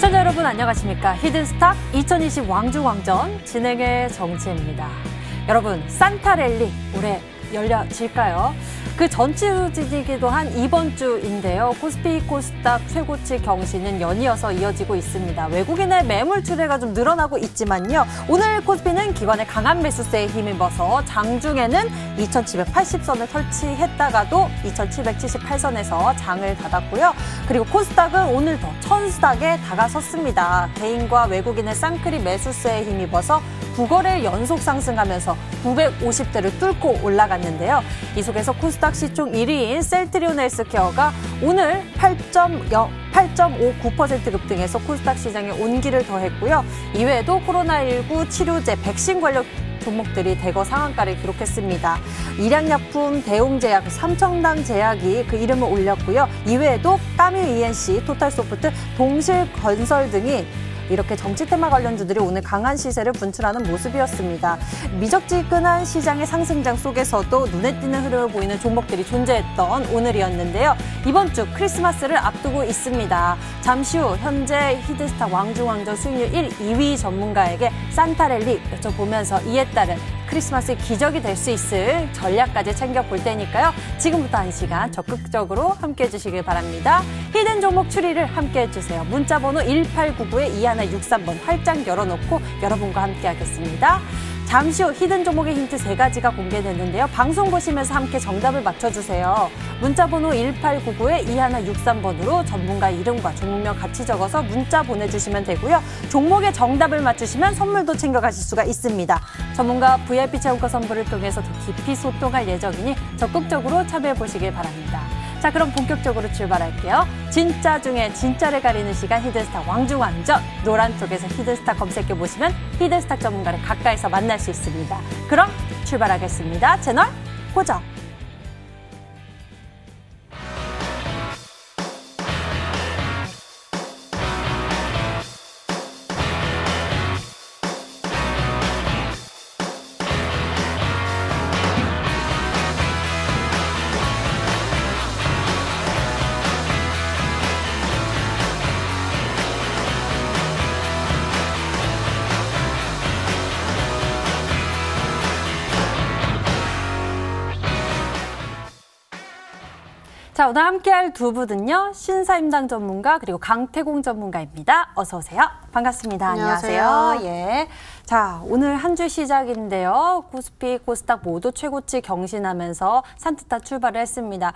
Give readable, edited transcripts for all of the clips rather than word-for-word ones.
시청자 여러분 안녕하십니까. 히든스탁 2020 왕중왕전 진행의 정치입니다. 여러분 산타랠리 올해 열려질까요? 그 전치주이기도 한 이번 주인데요. 코스피 코스닥 최고치 경신은 연이어서 이어지고 있습니다. 외국인의 매물 출회가 좀 늘어나고 있지만요. 오늘 코스피는 기관의 강한 매수세에 힘입어서 장중에는 2780선을 터치했다가도 2778선에서 장을 닫았고요. 그리고 코스닥은 오늘 더 1000수닥에 다가섰습니다. 개인과 외국인의 쌍크리 매수세에 힘입어서 9거래일 연속 상승하면서 950대를 뚫고 올라갔는데요. 이 속에서 코스닥 시총 1위인 셀트리온 헬스케어가 오늘 8.59% 급등해서 코스닥 시장에 온기를 더했고요. 이외에도 코로나19 치료제, 백신 관련 종목들이 대거 상한가를 기록했습니다. 일양약품, 대웅제약, 삼청당제약이 그 이름을 올렸고요. 이외에도 까미 ENC, 토탈소프트, 동실건설 등이 이렇게 정치 테마 관련주들이 오늘 강한 시세를 분출하는 모습이었습니다. 미적지근한 시장의 상승장 속에서도 눈에 띄는 흐름을 보이는 종목들이 존재했던 오늘이었는데요. 이번 주 크리스마스를 앞두고 있습니다. 잠시 후 현재 히든스탁 왕중왕전 수익률 1, 2위 전문가에게 산타랠리 여쭤보면서 이에 따른 크리스마스의 기적이 될 수 있을 전략까지 챙겨볼 테니까요. 지금부터 1시간 적극적으로 함께해 주시길 바랍니다. 히든 종목 추리를 함께해 주세요. 문자번호 1899-2163번 활짝 열어놓고 여러분과 함께하겠습니다. 잠시 후 히든 종목의 힌트 3가지가 공개됐는데요. 방송 보시면서 함께 정답을 맞춰주세요. 문자번호 1899-2163번으로 전문가 이름과 종목명 같이 적어서 문자 보내주시면 되고요. 종목의 정답을 맞추시면 선물도 챙겨가실 수가 있습니다. 전문가 VIP 체험권 선물을 통해서 더 깊이 소통할 예정이니 적극적으로 참여해보시길 바랍니다. 자, 그럼 본격적으로 출발할게요. 진짜 중에 진짜를 가리는 시간 히든스탁 왕중왕전. 노란 쪽에서 히든스탁 검색해보시면 히든스탁 전문가를 가까이서 만날 수 있습니다. 그럼 출발하겠습니다. 채널 고정. 자, 오늘 함께할 두 분은요. 신사임당 전문가 그리고 강태공 전문가입니다. 어서 오세요. 반갑습니다. 안녕하세요. 예. 자, 오늘 한 주 시작인데요. 코스피, 코스닥 모두 최고치 경신하면서 산뜻한 출발을 했습니다.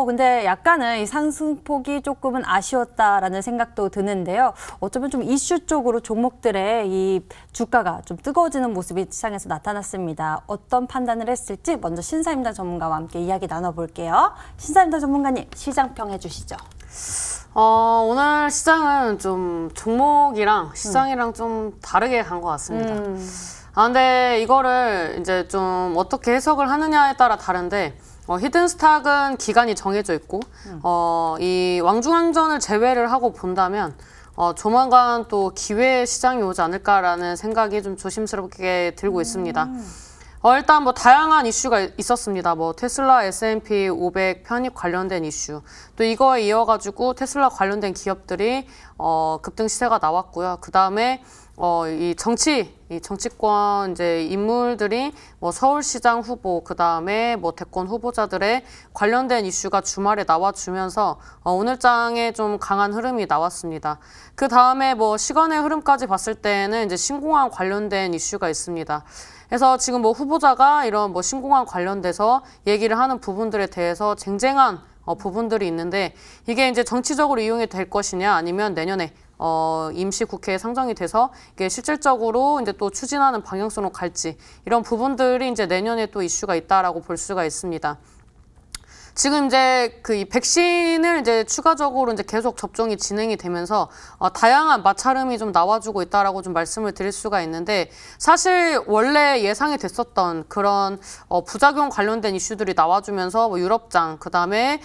근데 약간은 이 상승폭이 조금은 아쉬웠다라는 생각도 드는데요. 어쩌면 좀 이슈 쪽으로 종목들의 이 주가가 좀 뜨거워지는 모습이 시장에서 나타났습니다. 어떤 판단을 했을지 먼저 신사임당 전문가와 함께 이야기 나눠볼게요. 신사임당 전문가님, 시장평 해주시죠. 오늘 시장은 좀 종목이랑 시장이랑 좀 다르게 간 것 같습니다. 근데 이거를 이제 좀 어떻게 해석을 하느냐에 따라 다른데, 히든스탁은 기간이 정해져 있고, 이 왕중왕전을 제외를 하고 본다면, 조만간 또 기회 시장이 오지 않을까라는 생각이 좀 조심스럽게 들고 있습니다. 일단 뭐 다양한 이슈가 있었습니다. 뭐 테슬라 S&P 500 편입 관련된 이슈, 또 이거에 이어가지고 테슬라 관련된 기업들이 급등 시세가 나왔고요. 그 다음에 이 정치권 이제 인물들이 뭐 서울시장 후보, 그 다음에 뭐 대권 후보자들의 관련된 이슈가 주말에 나와주면서 오늘 장에 좀 강한 흐름이 나왔습니다. 그 다음에 뭐 시간의 흐름까지 봤을 때는 이제 신공항 관련된 이슈가 있습니다. 그래서 지금 뭐 후보자가 이런 뭐 신공항 관련돼서 얘기를 하는 부분들에 대해서 쟁쟁한 부분들이 있는데, 이게 이제 정치적으로 이용이 될 것이냐, 아니면 내년에 임시 국회에 상정이 돼서 이게 실질적으로 이제 또 추진하는 방향성으로 갈지, 이런 부분들이 이제 내년에 또 이슈가 있다라고 볼 수가 있습니다. 지금 이제 그 이 백신을 이제 추가적으로 이제 계속 접종이 진행이 되면서 다양한 마찰음이 좀 나와주고 있다라고 좀 말씀을 드릴 수가 있는데, 사실 원래 예상이 됐었던 그런 부작용 관련된 이슈들이 나와주면서 뭐 유럽장, 그 다음에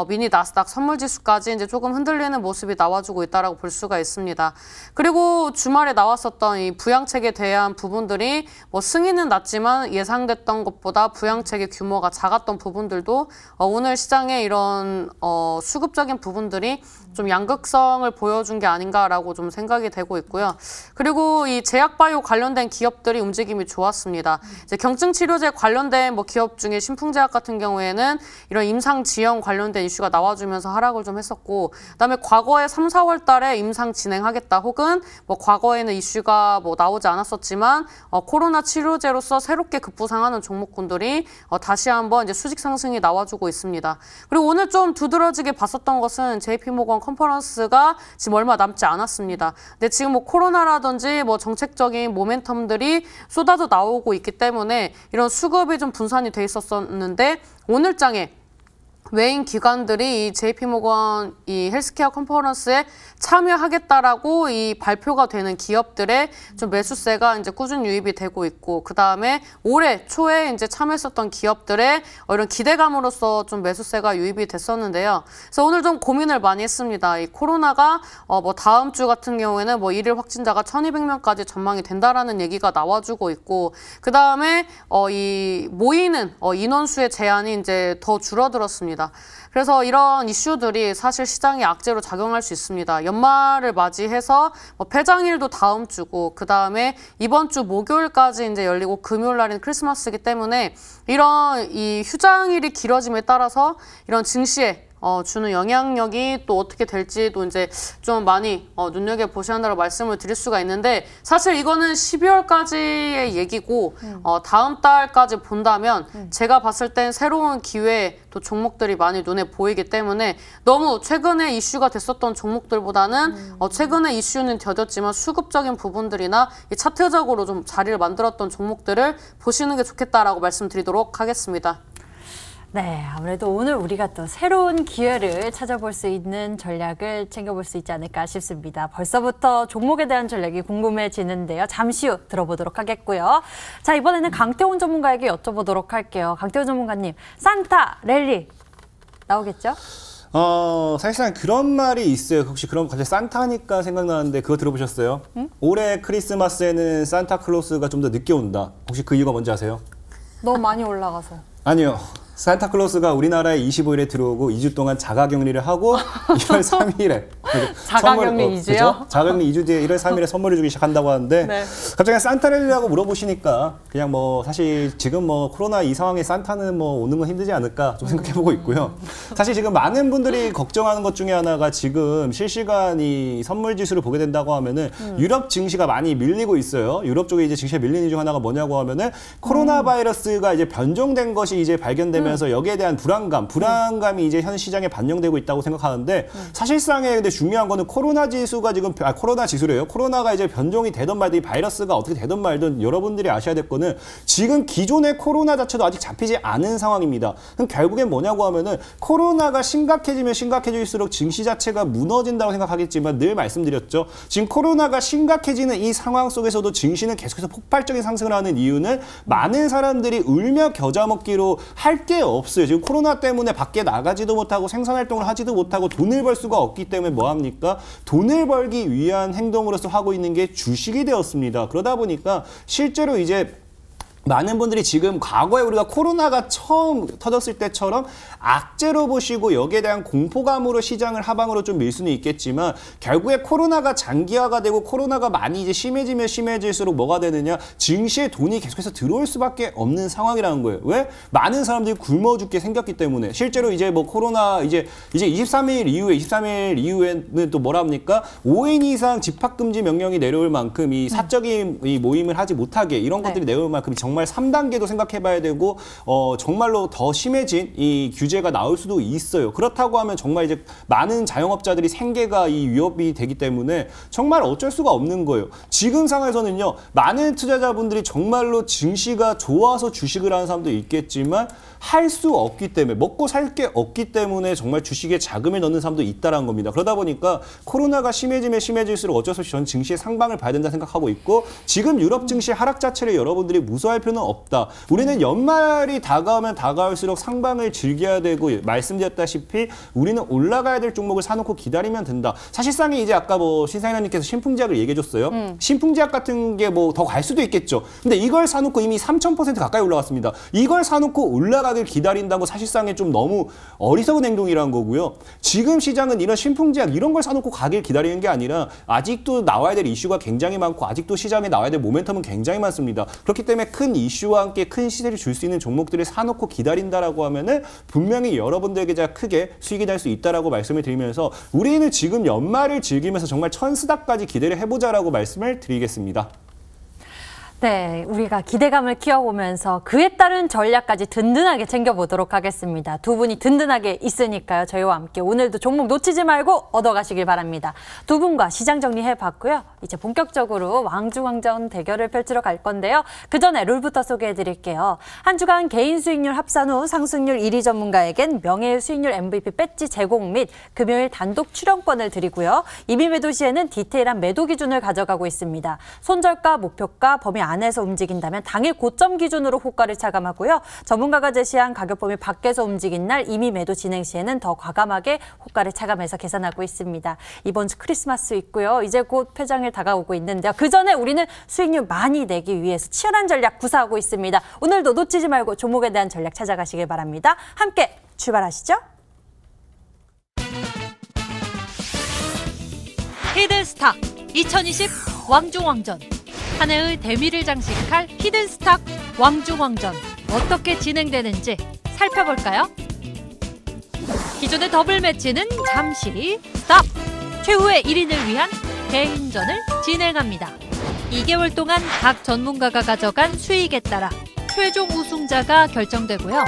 미니 나스닥 선물지수까지 이제 조금 흔들리는 모습이 나와주고 있다라고 볼 수가 있습니다. 그리고 주말에 나왔었던 이 부양책에 대한 부분들이 뭐 승인은 났지만 예상됐던 것보다 부양책의 규모가 작았던 부분들도 오늘 시장의 이런 수급적인 부분들이 좀 양극성을 보여준 게 아닌가라고 좀 생각이 되고 있고요. 그리고 이 제약바이오 관련된 기업들이 움직임이 좋았습니다. 이제 경증 치료제 관련된 뭐 기업 중에 신풍제약 같은 경우에는 이런 임상 지연 관련된 이슈가 나와주면서 하락을 좀 했었고, 그다음에 과거에 3, 4월 달에 임상 진행하겠다 혹은 뭐 과거에는 이슈가 뭐 나오지 않았었지만 코로나 치료제로서 새롭게 급부상하는 종목군들이 다시 한번 이제 수직 상승이 나와주고 있습니다. 그리고 오늘 좀 두드러지게 봤었던 것은 JP모건 컨퍼런스가 지금 얼마 남지 않았습니다. 근데 지금 뭐 코로나라든지 뭐 정책적인 모멘텀들이 쏟아져 나오고 있기 때문에 이런 수급이 좀 분산이 돼 있었는데 오늘장에 외인 기관들이 이 JP모건 이 헬스케어 컨퍼런스에 참여하겠다라고 이 발표가 되는 기업들의 좀 매수세가 이제 꾸준히 유입이 되고 있고, 그 다음에 올해 초에 이제 참여했었던 기업들의 이런 기대감으로써 좀 매수세가 유입이 됐었는데요. 그래서 오늘 좀 고민을 많이 했습니다. 이 코로나가 뭐 다음 주 같은 경우에는 뭐 일일 확진자가 1,200명까지 전망이 된다라는 얘기가 나와주고 있고, 그 다음에 이 모이는 인원수의 제한이 이제 더 줄어들었습니다. 그래서 이런 이슈들이 사실 시장에 악재로 작용할 수 있습니다. 연말을 맞이해서 뭐 폐장일도 다음 주고, 그 다음에 이번 주 목요일까지 이제 열리고 금요일 날인 크리스마스이기 때문에 이런 이 휴장일이 길어짐에 따라서 이런 증시에 주는 영향력이 또 어떻게 될지도 이제 좀 많이 눈여겨보셔야 한다고 말씀을 드릴 수가 있는데, 사실 이거는 12월까지의 얘기고 다음 달까지 본다면 제가 봤을 땐 새로운 기회 또 종목들이 많이 눈에 보이기 때문에 너무 최근에 이슈가 됐었던 종목들보다는 최근에 이슈는 더뎠지만 수급적인 부분들이나 이 차트적으로 좀 자리를 만들었던 종목들을 보시는 게 좋겠다라고 말씀드리도록 하겠습니다. 네, 아무래도 오늘 우리가 또 새로운 기회를 찾아볼 수 있는 전략을 챙겨볼 수 있지 않을까 싶습니다. 벌써부터 종목에 대한 전략이 궁금해지는데요. 잠시 후 들어보도록 하겠고요. 자, 이번에는 강태훈 전문가에게 여쭤보도록 할게요. 강태훈 전문가님, 산타 랠리 나오겠죠? 사실상 그런 말이 있어요. 혹시 그럼 갑자기 산타니까 생각나는데 그거 들어보셨어요? 응? 올해 크리스마스에는 산타클로스가 좀 더 늦게 온다. 혹시 그 이유가 뭔지 아세요? 너무 많이 올라가서. 아니요. 산타클로스가 우리나라에 25일에 들어오고 2주 동안 자가격리를 하고 1월 3일에 자가격리 2주요? 자가격리 2주 뒤에 1월 3일에 선물을 주기 시작한다고 하는데 네. 갑자기 산타랠리라고 물어보시니까 그냥 뭐 사실 지금 뭐 코로나 이 상황에 산타는 뭐 오는 건 힘들지 않을까 좀 생각해보고 있고요. 사실 지금 많은 분들이 걱정하는 것 중에 하나가 지금 실시간 이 선물 지수를 보게 된다고 하면은 유럽 증시가 많이 밀리고 있어요. 유럽 쪽에 이제 증시가 밀리는 중 하나가 뭐냐고 하면은 코로나 바이러스가 이제 변종된 것이 이제 발견되면서 여기에 대한 불안감이 이제 현 시장에 반영되고 있다고 생각하는데 사실상에 근데 중요한 거는 코로나 지수가 지금 코로나 지수래요. 코로나가 이제 변종이 되든 말든 이 바이러스가 어떻게 되든 말든 여러분들이 아셔야 될 거는 지금 기존의 코로나 자체도 아직 잡히지 않은 상황입니다. 그럼 결국엔 뭐냐고 하면은 코로나가 심각해지면 심각해질수록 증시 자체가 무너진다고 생각하겠지만 늘 말씀드렸죠. 지금 코로나가 심각해지는 이 상황 속에서도 증시는 계속해서 폭발적인 상승을 하는 이유는 많은 사람들이 울며 겨자 먹기로 할 게 없어요. 지금 코로나 때문에 밖에 나가지도 못하고 생산활동을 하지도 못하고 돈을 벌 수가 없기 때문에 뭐합니까? 돈을 벌기 위한 행동으로서 하고 있는 게 주식이 되었습니다. 그러다 보니까 실제로 이제 많은 분들이 지금 과거에 우리가 코로나가 처음 터졌을 때처럼 악재로 보시고 여기에 대한 공포감으로 시장을 하방으로 좀 밀 수는 있겠지만 결국에 코로나가 장기화가 되고 코로나가 많이 이제 심해지면 심해질수록 뭐가 되느냐? 증시에 돈이 계속해서 들어올 수밖에 없는 상황이라는 거예요. 왜? 많은 사람들이 굶어 죽게 생겼기 때문에. 실제로 이제 뭐 코로나 이제 23일 이후에는 또 뭐라 합니까? 5인 이상 집합금지 명령이 내려올 만큼 이 사적인 이 모임을 하지 못하게 이런 것들이 내려올 만큼 정말 3단계도 생각해봐야 되고 정말로 더 심해진 이 규제가 나올 수도 있어요. 그렇다고 하면 정말 이제 많은 자영업자들이 생계가 이 위협이 되기 때문에 정말 어쩔 수가 없는 거예요. 지금 상황에서는요. 많은 투자자분들이 정말로 증시가 좋아서 주식을 하는 사람도 있겠지만 할 수 없기 때문에 먹고 살 게 없기 때문에 정말 주식에 자금을 넣는 사람도 있다는 겁니다. 그러다 보니까 코로나가 심해지면 심해질수록 어쩔 수 없이 저는 증시의 상방을 봐야 된다 생각하고 있고 지금 유럽 증시 하락 자체를 여러분들이 무서워할 필요는 없다. 우리는 연말이 다가오면 다가올수록 상방을 즐겨야 되고 말씀드렸다시피 우리는 올라가야 될 종목을 사놓고 기다리면 된다. 사실상이 이제 아까 뭐 신사임님께서 신풍제약을 얘기해줬어요. 신풍제약 같은 게 뭐 더 갈 수도 있겠죠. 근데 이걸 사놓고 이미 3,000% 가까이 올라갔습니다. 이걸 사놓고 올라가길 기다린다고 사실상에 좀 너무 어리석은 행동이라는 거고요. 지금 시장은 이런 신풍제약 이런 걸 사놓고 가길 기다리는 게 아니라 아직도 나와야 될 이슈가 굉장히 많고 아직도 시장에 나와야 될 모멘텀은 굉장히 많습니다. 그렇기 때문에 큰 이슈와 함께 큰 시세를 줄 수 있는 종목들을 사놓고 기다린다라고 하면은 분명히 여러분들에게 크게 수익이 날 수 있다라고 말씀을 드리면서 우리는 지금 연말을 즐기면서 정말 천스닥까지 기대를 해보자라고 말씀을 드리겠습니다. 네, 우리가 기대감을 키워보면서 그에 따른 전략까지 든든하게 챙겨보도록 하겠습니다. 두 분이 든든하게 있으니까요. 저희와 함께 오늘도 종목 놓치지 말고 얻어가시길 바랍니다. 두 분과 시장 정리해봤고요. 이제 본격적으로 왕중왕전 대결을 펼치러 갈 건데요. 그 전에 룰부터 소개해드릴게요. 한 주간 개인 수익률 합산 후 상승률 1위 전문가에겐 명예의 수익률 MVP 배지 제공 및 금요일 단독 출연권을 드리고요. 이미 매도 시에는 디테일한 매도 기준을 가져가고 있습니다. 손절가, 목표가, 범위 안에서 움직인다면 당일 고점 기준으로 호가를 차감하고요. 전문가가 제시한 가격 범위 밖에서 움직인 날 이미 매도 진행 시에는 더 과감하게 호가를 차감해서 계산하고 있습니다. 이번 주 크리스마스 있고요. 이제 곧 폐장일 다가오고 있는데요. 그 전에 우리는 수익률 많이 내기 위해서 치열한 전략 구사하고 있습니다. 오늘도 놓치지 말고 종목에 대한 전략 찾아가시길 바랍니다. 함께 출발하시죠. 히든스탁 2020 왕중왕전. 한 해의 대미를 장식할 히든스탁 왕중왕전 어떻게 진행되는지 살펴볼까요? 기존의 더블 매치는 잠시 스탑! 최후의 1인을 위한 개인전을 진행합니다. 2개월 동안 각 전문가가 가져간 수익에 따라 최종 우승자가 결정되고요.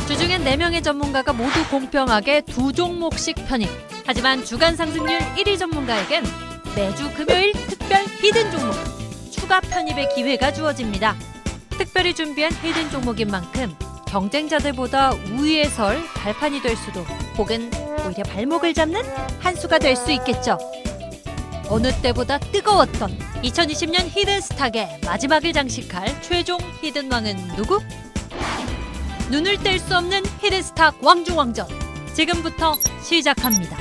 주중엔 4명의 전문가가 모두 공평하게 2종목씩 편입. 하지만 주간 상승률 1위 전문가에겐 매주 금요일 특별 히든 종목 추가 편입의 기회가 주어집니다. 특별히 준비한 히든 종목인 만큼 경쟁자들보다 우위에 설 발판이 될 수도 혹은 오히려 발목을 잡는 한 수가 될 수 있겠죠. 어느 때보다 뜨거웠던 2020년 히든스탁의 마지막을 장식할 최종 히든왕은 누구? 눈을 뗄 수 없는 히든스탁 왕중왕전 지금부터 시작합니다.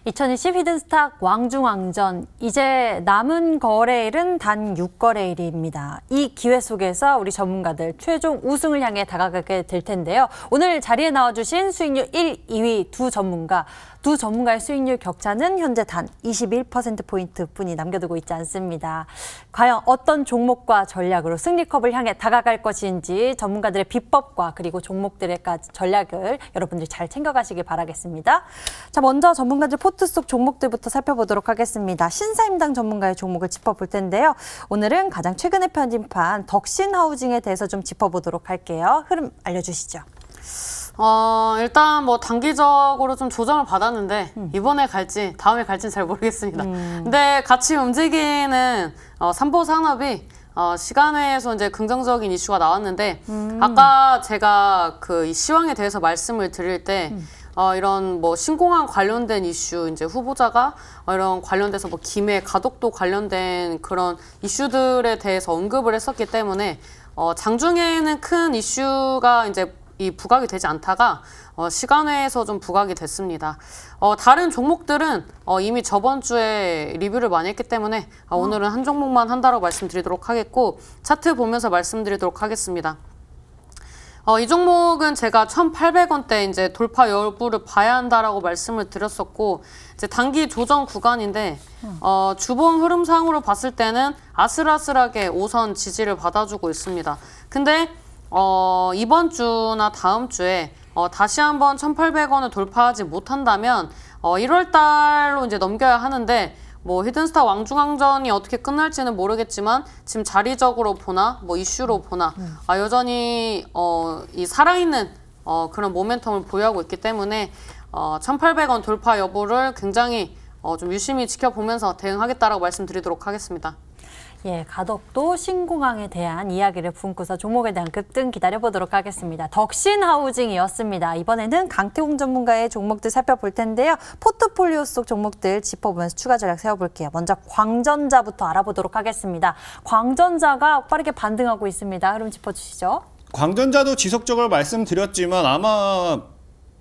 2020 히든스탁 왕중왕전, 이제 남은 거래일은 단 6거래일입니다. 이 기회 속에서 우리 전문가들 최종 우승을 향해 다가가게 될 텐데요. 오늘 자리에 나와주신 수익률 1, 2위 두 전문가의 수익률 격차는 현재 단 21%포인트뿐이 남겨두고 있지 않습니다. 과연 어떤 종목과 전략으로 승리컵을 향해 다가갈 것인지 전문가들의 비법과 그리고 종목들의 전략을 여러분들이 잘 챙겨가시길 바라겠습니다. 자, 먼저 전문가들 포트 속 종목들부터 살펴보도록 하겠습니다. 신사임당 전문가의 종목을 짚어볼 텐데요. 오늘은 가장 최근에 편집한 덕신하우징에 대해서 좀 짚어보도록 할게요. 흐름 알려주시죠. 일단 뭐 단기적으로 좀 조정을 받았는데 이번에 갈지 다음에 갈지는 잘 모르겠습니다. 근데 같이 움직이는 삼보산업이 시간외에서 이제 긍정적인 이슈가 나왔는데 아까 제가 그 시황에 대해서 말씀을 드릴 때 이런 뭐 신공항 관련된 이슈, 이제 후보자가 이런 관련돼서 뭐 김해, 가덕도 관련된 그런 이슈들에 대해서 언급을 했었기 때문에 장중에는 큰 이슈가 이제 이 부각이 되지 않다가 시간외에서 좀 부각이 됐습니다. 다른 종목들은 이미 저번 주에 리뷰를 많이 했기 때문에 오늘은 한 종목만 한다고 말씀드리도록 하겠고 차트 보면서 말씀드리도록 하겠습니다. 이 종목은 제가 1,800원대 이제 돌파 여부를 봐야 한다라고 말씀을 드렸었고 이제 단기 조정 구간인데 주봉 흐름상으로 봤을 때는 아슬아슬하게 5선 지지를 받아주고 있습니다. 근데 이번 주나 다음 주에 다시 한번 1,800원을 돌파하지 못한다면 1월 달로 이제 넘겨야 하는데 뭐 히든스탁 왕중왕전이 어떻게 끝날지는 모르겠지만 지금 자리적으로 보나 뭐 이슈로 보나 여전히 이 살아있는 그런 모멘텀을 보유하고 있기 때문에 1,800원 돌파 여부를 굉장히 좀 유심히 지켜보면서 대응하겠다라고 말씀드리도록 하겠습니다. 예, 가덕도 신공항에 대한 이야기를 품고서 종목에 대한 급등 기다려보도록 하겠습니다. 덕신하우징이었습니다. 이번에는 강태공 전문가의 종목들 살펴볼 텐데요. 포트폴리오 속 종목들 짚어보면서 추가 전략 세워볼게요. 먼저 광전자부터 알아보도록 하겠습니다. 광전자가 빠르게 반등하고 있습니다. 흐름 짚어주시죠. 광전자도 지속적으로 말씀드렸지만 아마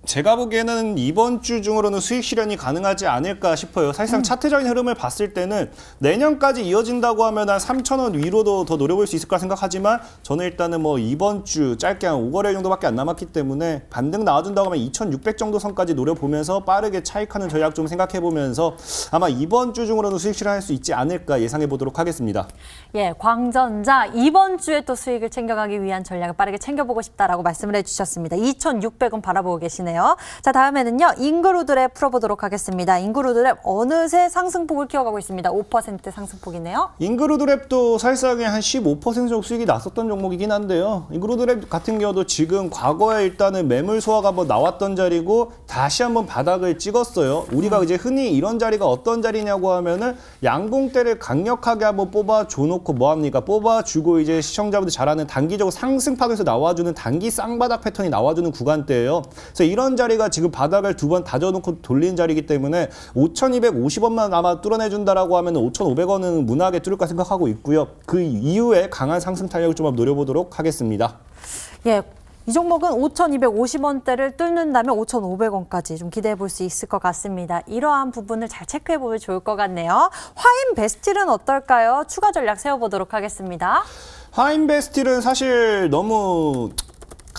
제가 보기에는 이번 주 중으로는 수익 실현이 가능하지 않을까 싶어요. 사실상 차트적인 흐름을 봤을 때는 내년까지 이어진다고 하면 한 3,000원 위로도 더 노려볼 수 있을 거라 생각하지만 저는 일단은 뭐 이번 주 짧게 한 5거래일 정도밖에 안 남았기 때문에 반등 나와준다고 하면 2,600 정도 선까지 노려보면서 빠르게 차익하는 전략 좀 생각해보면서 아마 이번 주 중으로는 수익 실현할 수 있지 않을까 예상해보도록 하겠습니다. 예, 광전자 이번 주에 또 수익을 챙겨가기 위한 전략을 빠르게 챙겨보고 싶다라고 말씀을 해주셨습니다. 2,600원 바라보고 계시네요. 자, 다음에는요. 인그루드랩 풀어보도록 하겠습니다. 인그루드랩 어느새 상승폭을 키워가고 있습니다. 5% 상승폭이네요. 인그루드랩도 사실상에 한 15% 정도 수익이 났었던 종목이긴 한데요. 인그루드랩 같은 경우도 지금 과거에 일단은 매물 소화가 한번 나왔던 자리고 다시 한번 바닥을 찍었어요. 우리가 이제 흔히 이런 자리가 어떤 자리냐고 하면은 양봉대를 강력하게 한번 뽑아줘놓고 뭐합니까? 뽑아주고 이제 시청자분들 잘 아는 단기적으로 상승파도에서 나와주는 단기 쌍바닥 패턴이 나와주는 구간대예요. 그래서 이런 자리가 지금 바닥을 두 번 다져놓고 돌린 자리이기 때문에 5,250원만 아마 뚫어내준다라고 하면 5,500원은 무난하게 뚫을까 생각하고 있고요. 그 이후에 강한 상승 탄력을 좀 노려보도록 하겠습니다. 예. 이 종목은 5,250원대를 뚫는다면 5,500원까지 좀 기대해 볼 수 있을 것 같습니다. 이러한 부분을 잘 체크해 보면 좋을 것 같네요. 화인베스틸은 어떨까요? 추가 전략 세워보도록 하겠습니다. 화인베스틸은 사실 너무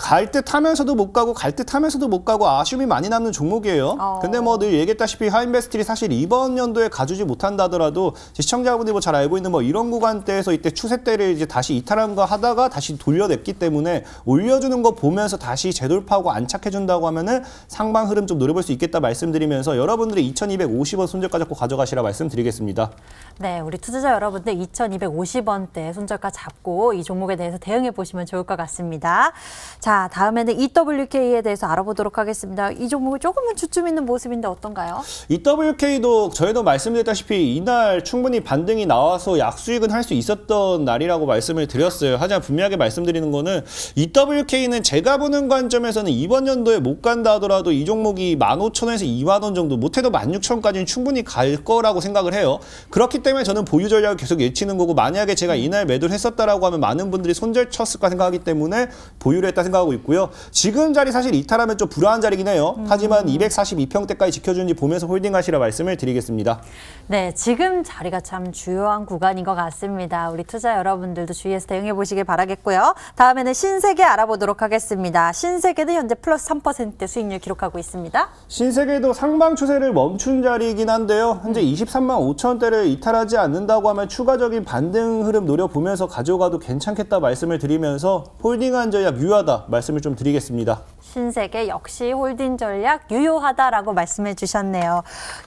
갈 듯 하면서도 못 가고 갈 듯 하면서도 못 가고 아쉬움이 많이 남는 종목이에요. 근데 뭐 늘 얘기했다시피 화인베스틸이 사실 이번 연도에 가주지 못한다 하더라도 시청자분들이 뭐 잘 알고 있는 뭐 이런 구간대에서 이때 추세대를 이제 다시 이탈한 거 하다가 다시 돌려냈기 때문에 올려주는 거 보면서 다시 재돌파하고 안착해준다고 하면은 상방 흐름 좀 노려볼 수 있겠다 말씀드리면서 여러분들이 2,250원 손절가 잡고 가져가시라 말씀드리겠습니다. 네, 우리 투자자 여러분들 2,250원대 손절가 잡고 이 종목에 대해서 대응해 보시면 좋을 것 같습니다. 자, 다음에는 EWK에 대해서 알아보도록 하겠습니다. 이 종목이 조금은 주춤 있는 모습인데 어떤가요? EWK도 저희도 말씀드렸다시피 이날 충분히 반등이 나와서 약수익은 할 수 있었던 날이라고 말씀을 드렸어요. 하지만 분명하게 말씀드리는 거는 EWK는 제가 보는 관점에서는 이번 연도에 못 간다 하더라도 이 종목이 15,000원에서 2만원 정도 못해도 16,000원까지는 충분히 갈 거라고 생각을 해요. 그렇기 때문에 저는 보유 전략을 계속 외치는 거고 만약에 제가 이날 매도를 했었다라고 하면 많은 분들이 손절 쳤을까 생각하기 때문에 보유를 했다 생각하고 올라가고 있고요. 지금 자리 사실 이탈하면 좀 불안한 자리긴 해요. 하지만 242평대까지 지켜주는지 보면서 홀딩하시라 말씀을 드리겠습니다. 네, 지금 자리가 참 주요한 구간인 것 같습니다. 우리 투자 여러분들도 주의해서 대응해 보시길 바라겠고요. 다음에는 신세계 알아보도록 하겠습니다. 신세계는 현재 플러스 3% 수익률 기록하고 있습니다. 신세계도 상방 추세를 멈춘 자리이긴 한데요. 현재 23만 5천원대를 이탈하지 않는다고 하면 추가적인 반등 흐름 노려보면서 가져가도 괜찮겠다 말씀을 드리면서 홀딩한 전략 유효하다 말씀을 좀 드리겠습니다. 신세계 역시 홀딩 전략 유효하다라고 말씀해 주셨네요.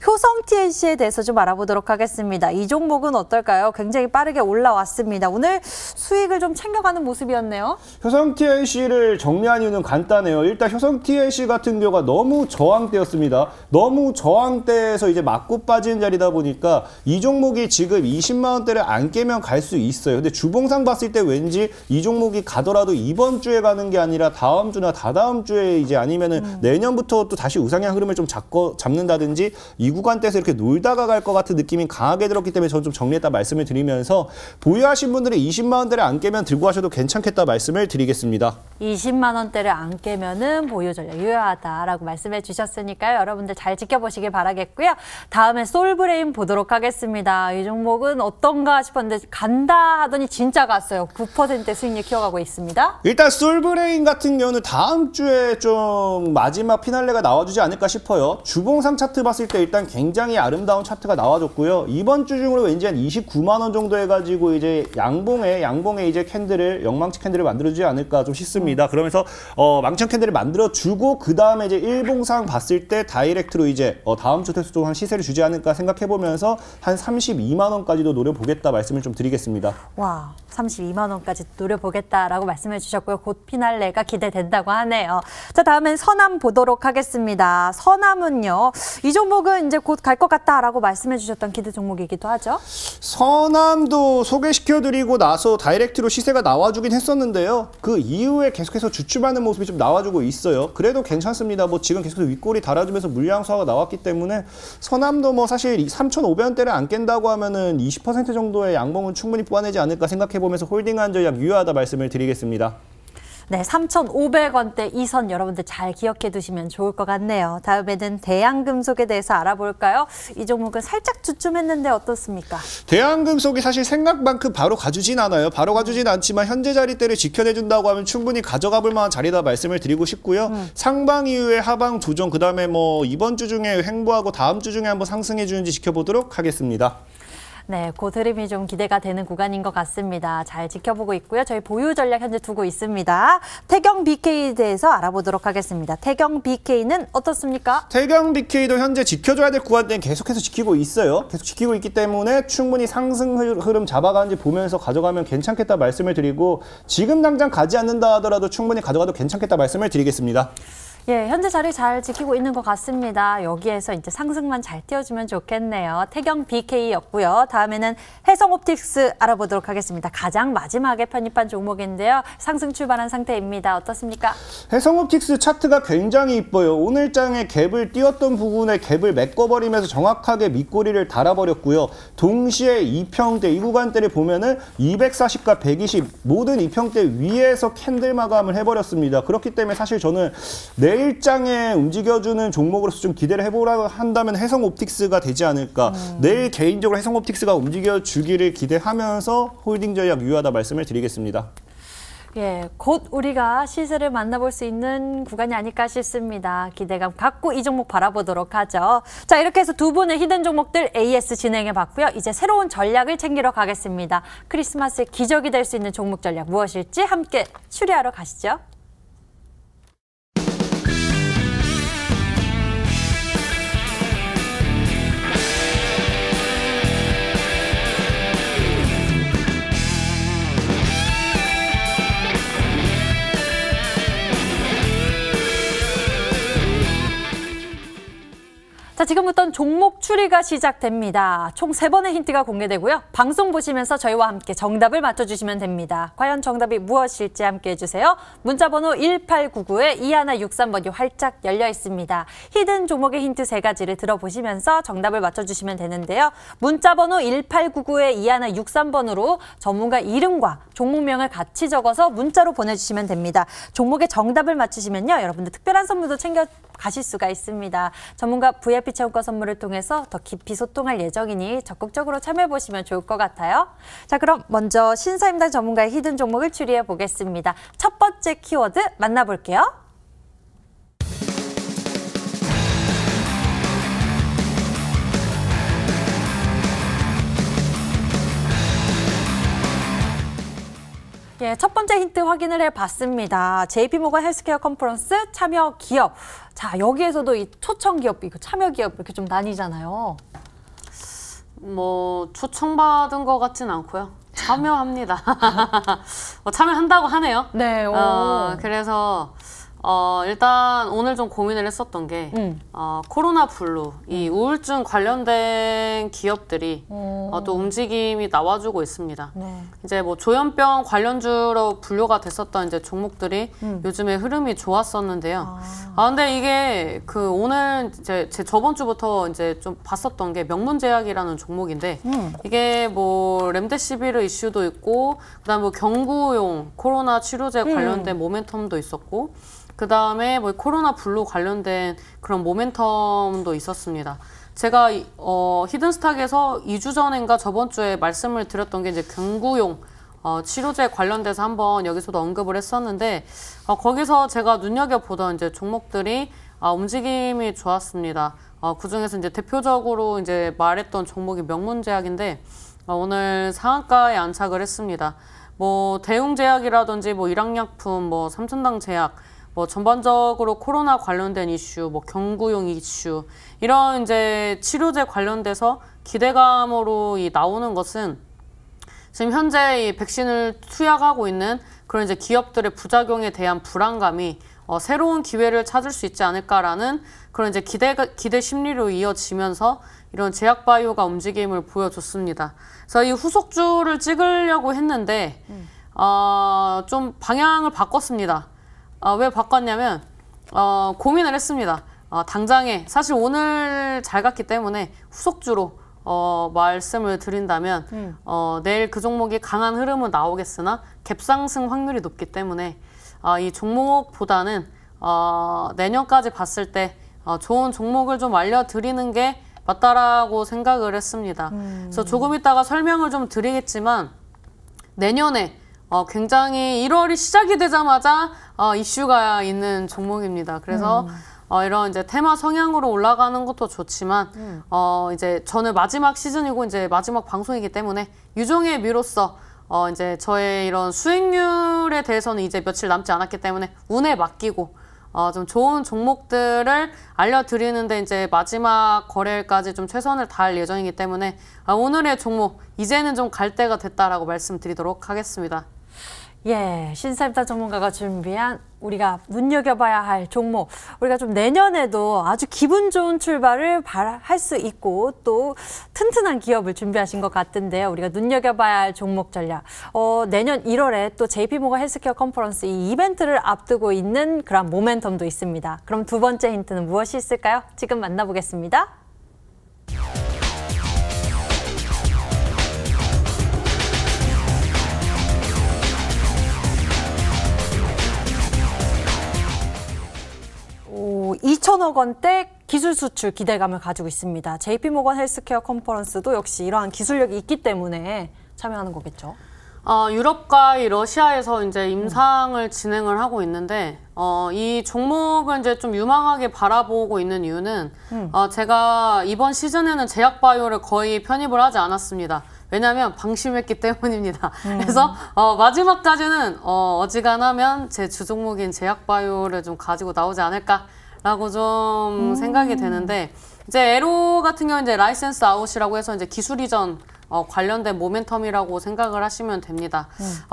효성 TNC에 대해서 좀 알아보도록 하겠습니다. 이 종목은 어떨까요? 굉장히 빠르게 올라왔습니다. 오늘 수익을 좀 챙겨가는 모습이었네요. 효성 TNC를 정리한 이유는 간단해요. 일단 효성 TNC 같은 경우가 너무 저항대였습니다. 너무 저항대에서 이제 맞고 빠진 자리다 보니까 이 종목이 지금 20만 원대를 안 깨면 갈 수 있어요. 근데 주봉상 봤을 때 왠지 이 종목이 가더라도 이번 주에 가는 게 아니라 다음 주나 다다음 주에 이제 아니면은 내년부터 또 다시 우상향 흐름을 좀 잡는다든지 이 구간대에서 이렇게 놀다가 갈 것 같은 느낌이 강하게 들었기 때문에 저는 좀 정리했다 말씀을 드리면서 보유하신 분들은 20만 원대를 안 깨면 들고 가셔도 괜찮겠다 말씀을 드리겠습니다. 20만 원대를 안 깨면은 보유 전략 유효하다라고 말씀해 주셨으니까요. 여러분들 잘 지켜보시길 바라겠고요. 다음에 솔브레인 보도록 하겠습니다. 이 종목은 어떤가 싶었는데 간다 하더니 진짜 갔어요. 9% 수익률 키워가고 있습니다. 일단 솔브레인 같은 경우는 다음 주에 좀 마지막 피날레가 나와주지 않을까 싶어요. 주봉상 차트 봤을 때 일단 굉장히 아름다운 차트가 나와줬고요. 이번 주 중으로 왠지 한 29만 원 정도 해가지고 이제 양봉에 이제 캔들을 영망치 캔들을 만들어주지 않을까 좀 싶습니다. 그러면서 망청 캔들을 만들어주고 그 다음에 이제 일봉상 봤을 때 다이렉트로 이제 다음 주 테스트 한 시세를 주지 않을까 생각해보면서 한 32만 원까지도 노려보겠다 말씀을 좀 드리겠습니다. 와, 32만 원까지 노려보겠다라고 말씀해 주셨고요. 곧 피날레가 기대된다고 하네요. 자, 다음엔 선암 보도록 하겠습니다. 선암은요, 이 종목은 이제 곧 갈 것 같다라고 말씀해 주셨던 기대 종목이기도 하죠. 선암도 소개시켜드리고 나서 다이렉트로 시세가 나와주긴 했었는데요. 그 이후에 계속해서 주춤하는 모습이 좀 나와주고 있어요. 그래도 괜찮습니다. 뭐 지금 계속해서 윗골이 달아주면서 물량 소화가 나왔기 때문에 선암도 뭐 사실 3,500원대를 안 깬다고 하면은 20% 정도의 양봉은 충분히 뽑아내지 않을까 생각해보면서 홀딩한 전략 유효하다 말씀을 드리겠습니다. 네, 3,500원대 이 선 여러분들 잘 기억해 두시면 좋을 것 같네요. 다음에는 대양금속에 대해서 알아볼까요? 이 종목은 살짝 주춤했는데 어떻습니까? 대양금속이 사실 생각만큼 바로 가주진 않아요. 바로 가주진 않지만 현재 자리대를 지켜내준다고 하면 충분히 가져가 볼 만한 자리다 말씀을 드리고 싶고요. 상방 이후에 하방 조정, 그 다음에 뭐 이번 주 중에 횡보하고 다음 주 중에 한번 상승해 주는지 지켜보도록 하겠습니다. 네, 그 흐름이 좀 기대가 되는 구간인 것 같습니다. 잘 지켜보고 있고요. 저희 보유 전략 현재 두고 있습니다. 태경 BK에 대해서 알아보도록 하겠습니다. 태경 BK는 어떻습니까? 태경 BK도 현재 지켜줘야 될 구간대는 계속해서 지키고 있어요. 계속 지키고 있기 때문에 충분히 상승 흐름 잡아가는지 보면서 가져가면 괜찮겠다 말씀을 드리고 지금 당장 가지 않는다 하더라도 충분히 가져가도 괜찮겠다 말씀을 드리겠습니다. 예, 현재 자리 잘 지키고 있는 것 같습니다. 여기에서 이제 상승만 잘 띄워주면 좋겠네요. 태경 BK였고요. 다음에는 해성옵틱스 알아보도록 하겠습니다. 가장 마지막에 편입한 종목인데요. 상승 출발한 상태입니다. 어떻습니까? 해성옵틱스 차트가 굉장히 이뻐요. 오늘 장에 갭을 띄웠던 부분에 갭을 메꿔버리면서 정확하게 밑꼬리를 달아버렸고요. 동시에 2평대, 이 구간대를 보면은 240과 120 모든 2평대 위에서 캔들 마감을 해버렸습니다. 그렇기 때문에 사실 저는 내일장에 움직여주는 종목으로서 좀 기대를 해보라고 한다면 해성옵틱스가 되지 않을까. 내일 개인적으로 해성옵틱스가 움직여주기를 기대하면서 홀딩 전략 유효하다 말씀을 드리겠습니다. 예, 곧 우리가 시세를 만나볼 수 있는 구간이 아닐까 싶습니다. 기대감 갖고 이 종목 바라보도록 하죠. 자, 이렇게 해서 두 분의 히든 종목들 AS 진행해봤고요. 이제 새로운 전략을 챙기러 가겠습니다. 크리스마스의 기적이 될 수 있는 종목 전략 무엇일지 함께 추리하러 가시죠. 자, 자, 지금부터는 종목 추리가 시작됩니다. 총 3번의 힌트가 공개되고요. 방송 보시면서 저희와 함께 정답을 맞춰주시면 됩니다. 과연 정답이 무엇일지 함께 해주세요. 문자번호 1899-2163번이 활짝 열려 있습니다. 히든 종목의 힌트 3가지를 들어보시면서 정답을 맞춰주시면 되는데요. 문자번호 1899-2163번으로 전문가 이름과 종목명을 같이 적어서 문자로 보내주시면 됩니다. 종목의 정답을 맞추시면요, 여러분들 특별한 선물도 챙겨 가실 수가 있습니다. 전문가 VIP 체험권 선물을 통해서 더 깊이 소통할 예정이니 적극적으로 참여해보시면 좋을 것 같아요. 자, 그럼 먼저 신사임당 전문가의 히든 종목을 추리해 보겠습니다. 첫 번째 키워드 만나볼게요. 예, 첫 번째 힌트 확인을 해봤습니다. JP모건 헬스케어 컨퍼런스 참여 기업. 자, 여기에서도 이 초청 기업, 이거 참여 기업 이렇게 좀 나뉘잖아요. 뭐 초청받은 것 같진 않고요. 참여합니다. 참여한다고 하네요. 네. 그래서 일단 오늘 좀 고민을 했었던 게 코로나 블루, 이 우울증 관련된 기업들이 또 움직임이 나와주고 있습니다. 네. 이제 뭐 조현병 관련주로 분류가 됐었던 이제 종목들이 요즘에 흐름이 좋았었는데요. 근데 이게 오늘 제 저번 주부터 이제 좀 봤었던 게 명문제약이라는 종목인데 이게 뭐 렘데시비르 이슈도 있고 그다음에 뭐 경구용 코로나 치료제 관련된 모멘텀도 있었고. 그 다음에 뭐 코로나 블루 관련된 그런 모멘텀도 있었습니다. 제가 히든스탁에서 2주 전인가 저번 주에 말씀을 드렸던 게 이제 경구용 치료제 관련돼서 한번 여기서도 언급을 했었는데 거기서 제가 눈여겨보던 이제 종목들이 움직임이 좋았습니다. 그 중에서 이제 대표적으로 이제 말했던 종목이 명문제약인데 오늘 상한가에 안착을 했습니다. 뭐 대웅제약이라든지 뭐 일양약품, 뭐 삼천당제약 뭐 전반적으로 코로나 관련된 이슈, 뭐 경구용 이슈 이런 이제 치료제 관련돼서 기대감으로 나오는 것은 지금 현재 이 백신을 투약하고 있는 그런 이제 기업들의 부작용에 대한 불안감이 새로운 기회를 찾을 수 있지 않을까라는 그런 이제 기대 심리로 이어지면서 이런 제약바이오가 움직임을 보여줬습니다. 그래서 이 후속주를 찍으려고 했는데 좀 방향을 바꿨습니다. 왜 바꿨냐면 고민을 했습니다. 당장에 사실 오늘 잘 갔기 때문에 후속주로 말씀을 드린다면 내일 그 종목이 강한 흐름은 나오겠으나 갭상승 확률이 높기 때문에 이 종목보다는 내년까지 봤을 때 좋은 종목을 좀 알려드리는 게 맞다라고 생각을 했습니다. 그래서 조금 이따가 설명을 좀 드리겠지만 내년에 굉장히 1월이 시작이 되자마자 이슈가 있는 종목입니다. 그래서 이런 이제 테마 성향으로 올라가는 것도 좋지만 이제 저는 마지막 시즌이고 이제 마지막 방송이기 때문에 유종의 미로써 이제 저의 이런 수익률에 대해서는 이제 며칠 남지 않았기 때문에 운에 맡기고 좀 좋은 종목들을 알려드리는데 이제 마지막 거래일까지 좀 최선을 다할 예정이기 때문에 오늘의 종목 이제는 좀 갈 때가 됐다라고 말씀드리도록 하겠습니다. 예, 신사임당 전문가가 준비한 우리가 눈여겨봐야 할 종목, 우리가 좀 내년에도 아주 기분 좋은 출발을 할 수 있고 또 튼튼한 기업을 준비하신 것 같은데요. 우리가 눈여겨봐야 할 종목 전략. 내년 1월에 또 JP모건 헬스케어 컨퍼런스 이 이벤트를 앞두고 있는 그런 모멘텀도 있습니다. 그럼 두 번째 힌트는 무엇이 있을까요? 지금 만나보겠습니다. 오, 2천억 원대 기술 수출 기대감을 가지고 있습니다. JP모건 헬스케어 컨퍼런스도 역시 이러한 기술력이 있기 때문에 참여하는 거겠죠. 유럽과 이 러시아에서 이제 임상을 진행을 하고 있는데 이 종목을 이제 좀 유망하게 바라보고 있는 이유는 제가 이번 시즌에는 제약바이오를 거의 편입을 하지 않았습니다. 왜냐하면 방심했기 때문입니다. 그래서 마지막까지는 어지간하면 제 주종목인 제약바이오를 좀 가지고 나오지 않을까라고 좀 생각이 되는데 이제 에로 같은 경우는 이제 라이센스 아웃이라고 해서 이제 기술 이전 관련된 모멘텀이라고 생각을 하시면 됩니다.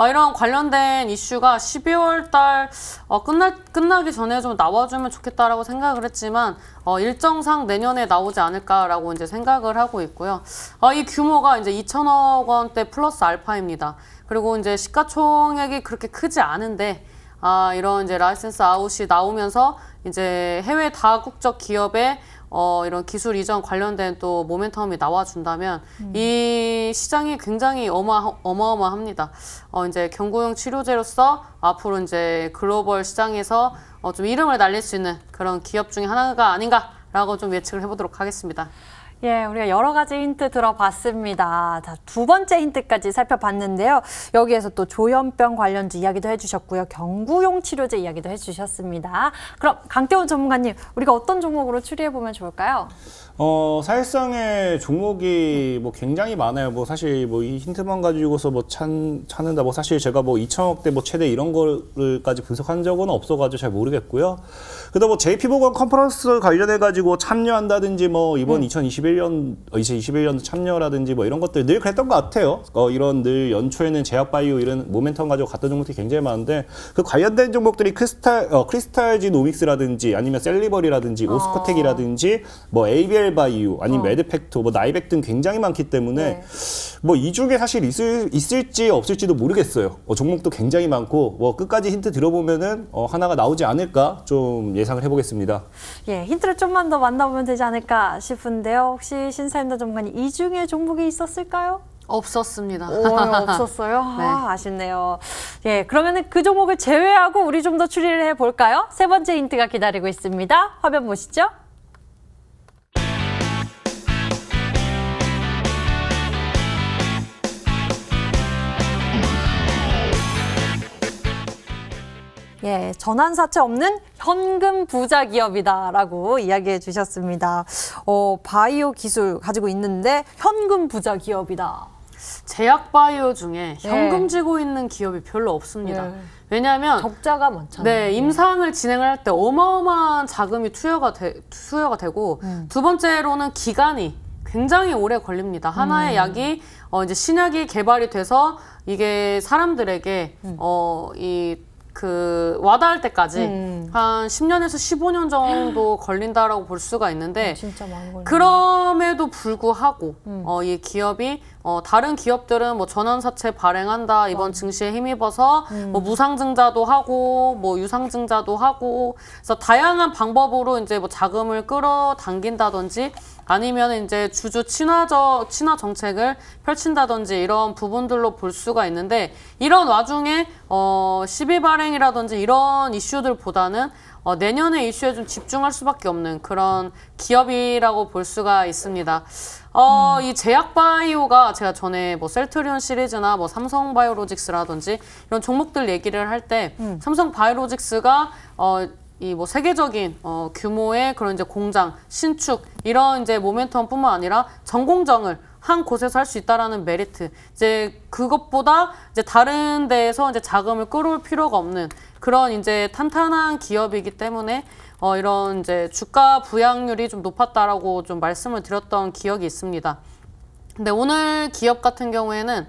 이런 관련된 이슈가 12월 달 끝나기 전에 좀 나와주면 좋겠다라고 생각을 했지만 일정상 내년에 나오지 않을까라고 이제 생각을 하고 있고요. 이 규모가 이제 2천억 원대 플러스 알파입니다. 그리고 이제 시가총액이 그렇게 크지 않은데 이런 이제 라이센스 아웃이 나오면서 이제 해외 다국적 기업의 이런 기술 이전 관련된 또 모멘텀이 나와준다면 이 시장이 굉장히 어마어마합니다. 이제 경구용 치료제로서 앞으로 이제 글로벌 시장에서 좀 이름을 날릴 수 있는 그런 기업 중에 하나가 아닌가라고 좀 예측을 해보도록 하겠습니다. 예, 우리가 여러 가지 힌트 들어봤습니다. 자, 두 번째 힌트까지 살펴봤는데요. 여기에서 또 조현병 관련주 이야기도 해주셨고요. 경구용 치료제 이야기도 해주셨습니다. 그럼 강태훈 전문가님, 우리가 어떤 종목으로 추리해보면 좋을까요? 사실상의 종목이 뭐 굉장히 많아요. 뭐 사실 뭐 이 힌트만 가지고서 뭐 찾는다. 뭐 사실 제가 뭐 2천억대 뭐 최대 이런 거를까지 분석한 적은 없어가지고 잘 모르겠고요. 그다음 뭐 JP모건 컨퍼런스 관련해가지고 참여한다든지 뭐 이번 2021년도 참여라든지 뭐 이런 것들 늘 그랬던 것 같아요. 이런 늘 연초에는 제약바이오 이런 모멘텀 가지고 갔던 종목들이 굉장히 많은데 그 관련된 종목들이 크리스탈지노믹스라든지 아니면 셀리버리라든지 오스코텍이라든지 뭐 ABL 바이오 아니면 매드팩토 뭐 나이백 등 굉장히 많기 때문에 뭐 이 중에 사실 있을지 없을지도 모르겠어요. 종목도 굉장히 많고 뭐 끝까지 힌트 들어보면은 하나가 나오지 않을까 좀 예상을 해보겠습니다. 예, 힌트를 좀만 더 만나보면 되지 않을까 싶은데요. 혹시 신사임당 전문가님 이 중에 종목이 있었을까요? 없었습니다. 없었어요? 네. 아쉽네요. 예, 그러면은 그 종목을 제외하고 우리 좀 더 추리를 해볼까요? 세 번째 힌트가 기다리고 있습니다. 화면 보시죠. 예, 전환사채 없는 현금 부자 기업이다라고 이야기해 주셨습니다. 바이오 기술 가지고 있는데 현금 부자 기업이다. 제약 바이오 중에 현금 쥐고 있는 기업이 별로 없습니다. 왜냐하면 적자가 많잖아요. 네, 임상을 진행을 할 때 어마어마한 자금이 투여가 되고 두 번째로는 기간이 굉장히 오래 걸립니다. 하나의 약이 이제 신약이 개발이 돼서 이게 사람들에게 와닿을 때까지 한 10년에서 15년 정도 걸린다라고 볼 수가 있는데 진짜 많이 걸리네. 그럼에도 불구하고 이 기업이 다른 기업들은 뭐 전환사채 발행한다 이번 증시에 힘입어서 뭐 무상증자도 하고 뭐 유상증자도 하고 그래서 다양한 방법으로 이제 뭐 자금을 끌어당긴다든지 아니면 이제 주주 친화 정책을 펼친다든지 이런 부분들로 볼 수가 있는데 이런 와중에 시비 발행이라든지 이런 이슈들보다는 내년의 이슈에 좀 집중할 수밖에 없는 그런 기업이라고 볼 수가 있습니다. 이 제약바이오가 제가 전에 뭐 셀트리온 시리즈나 뭐 삼성바이오로직스라든지 이런 종목들 얘기를 할 때 삼성바이오로직스가 이 뭐 세계적인 규모의 그런 이제 공장, 신축 이런 이제 모멘텀뿐만 아니라 전공정을 한 곳에서 할 수 있다라는 메리트. 이제 그것보다 이제 다른 데에서 이제 자금을 끌어올 필요가 없는 그런 이제 탄탄한 기업이기 때문에 이런 이제 주가 부양률이 좀 높았다라고 좀 말씀을 드렸던 기억이 있습니다. 근데 오늘 기업 같은 경우에는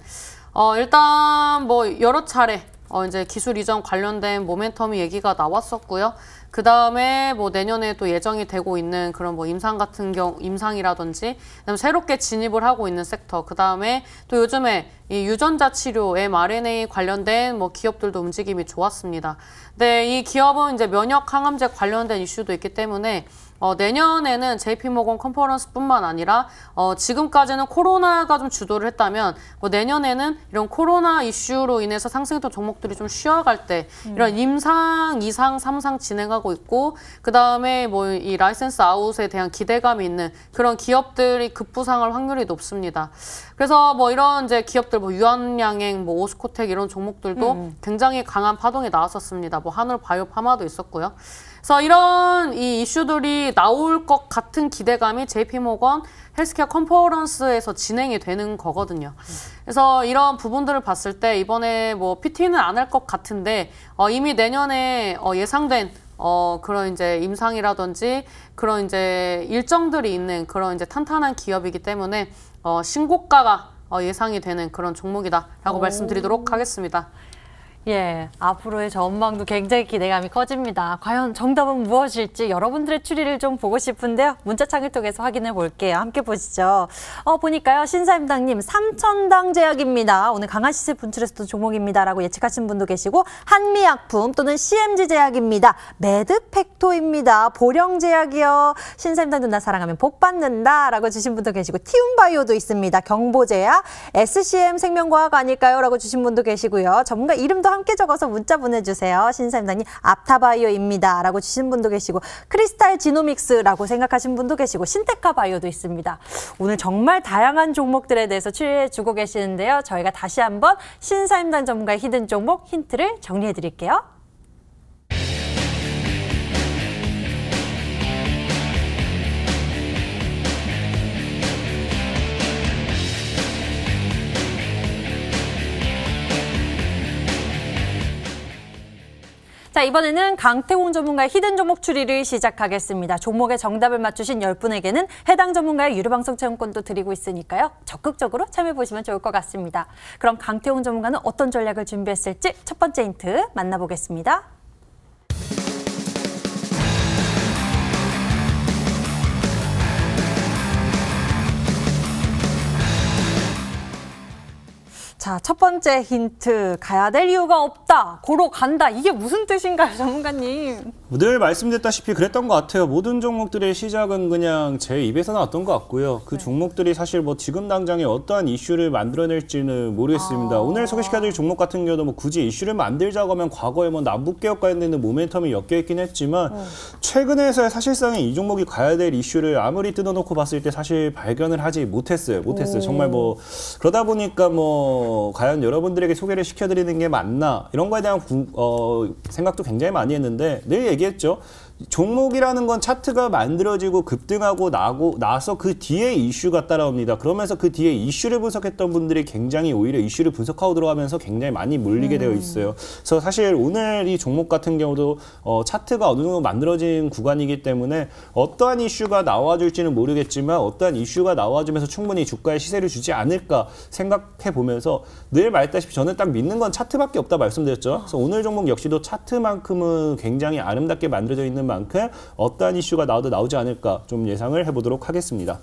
일단 뭐 여러 차례 이제 기술 이전 관련된 모멘텀이 얘기가 나왔었고요. 그 다음에 뭐 내년에 또 예정이 되고 있는 그런 뭐 임상이라든지, 그다음에 새롭게 진입을 하고 있는 섹터, 그 다음에 또 요즘에 이 유전자 치료, mRNA 관련된 뭐 기업들도 움직임이 좋았습니다. 근데 이 기업은 이제 면역 항암제 관련된 이슈도 있기 때문에 내년에는 JP모건 컨퍼런스뿐만 아니라 지금까지는 코로나가 좀 주도를 했다면 내년에는 이런 코로나 이슈로 인해서 상승했던 종목들이 좀 쉬어갈 때 이런 임상, 2상, 3상 진행하고 있고 그 다음에 뭐 이 라이센스 아웃에 대한 기대감이 있는 그런 기업들이 급부상할 확률이 높습니다. 그래서 뭐 이런 이제 기업들 뭐 유한양행, 뭐 오스코텍 이런 종목들도 굉장히 강한 파동이 나왔었습니다. 뭐 한울바이오파마도 있었고요. 그래서 이런 이 이슈들이 나올 것 같은 기대감이 JP모건 헬스케어 컨퍼런스에서 진행이 되는 거거든요. 그래서 이런 부분들을 봤을 때 이번에 뭐 PT는 안 할 것 같은데 이미 내년에 예상된 그런 이제 임상이라든지 그런 이제 일정들이 있는 그런 이제 탄탄한 기업이기 때문에 신고가가 예상이 되는 그런 종목이다라고 말씀드리도록 하겠습니다. 예, 앞으로의 전망도 굉장히 기대감이 커집니다. 과연 정답은 무엇일지 여러분들의 추리를 좀 보고 싶은데요. 문자창을 통해서 확인해 볼게요. 함께 보시죠. 보니까요. 신사임당님 3,000당 제약입니다. 오늘 강한 시세 분출했던 종목입니다라고 예측하신 분도 계시고 한미약품 또는 CMG 제약입니다. 매드팩토입니다. 보령제약이요. 신사임당 누나 사랑하면 복 받는다라고 주신 분도 계시고 티움바이오도 있습니다. 경보제약, SCM 생명과학 아닐까요? 라고 주신 분도 계시고요. 전문가 이름도 함께 적어서 문자 보내주세요. 신사임당님 앞타바이오입니다. 라고 주신 분도 계시고 크리스탈 지노믹스라고 생각하신 분도 계시고 신테카바이오도 있습니다. 오늘 정말 다양한 종목들에 대해서 추리해주고 계시는데요. 저희가 다시 한번 신사임당 전문가의 히든 종목 힌트를 정리해드릴게요. 자, 이번에는 강태공 전문가의 히든 종목 추리를 시작하겠습니다. 종목의 정답을 맞추신 10분에게는 해당 전문가의 유료방송 체험권도 드리고 있으니까요. 적극적으로 참여해보시면 좋을 것 같습니다. 그럼 강태공 전문가는 어떤 전략을 준비했을지 첫 번째 힌트 만나보겠습니다. 자, 첫 번째 힌트. 가야 될 이유가 없다. 고로 간다. 이게 무슨 뜻인가요, 전문가님? 늘 말씀드렸다시피 그랬던 것 같아요. 모든 종목들의 시작은 그냥 제 입에서 나왔던 것 같고요. 그 종목들이 사실 뭐 지금 당장에 어떠한 이슈를 만들어낼지는 모르겠습니다. 오늘 소개시켜드릴 종목 같은 경우도 뭐 굳이 이슈를 만들자고 하면 과거에 뭐 남북개혁 관련된 모멘텀이 엮여있긴 했지만 최근에서야 사실상의 이 종목이 가야 될 이슈를 아무리 뜯어놓고 봤을 때 사실 발견을 하지 못했어요. 정말 뭐 그러다 보니까 뭐 과연 여러분들에게 소개를 시켜드리는 게 맞나 이런 거에 대한 생각도 굉장히 많이 했는데 늘 얘기했죠. 종목이라는 건 차트가 만들어지고 급등하고 나서 그 뒤에 이슈가 따라옵니다. 그러면서 그 뒤에 이슈를 분석했던 분들이 굉장히 오히려 이슈를 분석하고 들어가면서 굉장히 많이 몰리게 되어 있어요. 그래서 사실 오늘 이 종목 같은 경우도 차트가 어느 정도 만들어진 구간이기 때문에 어떠한 이슈가 나와줄지는 모르겠지만 어떠한 이슈가 나와주면서 충분히 주가에 시세를 주지 않을까 생각해 보면서 늘 말했다시피 저는 딱 믿는 건 차트밖에 없다 말씀드렸죠. 그래서 오늘 종목 역시도 차트만큼은 굉장히 아름답게 만들어져 있는 만큼 어떠한 이슈가 나와도 나오지 않을까 좀 예상을 해보도록 하겠습니다.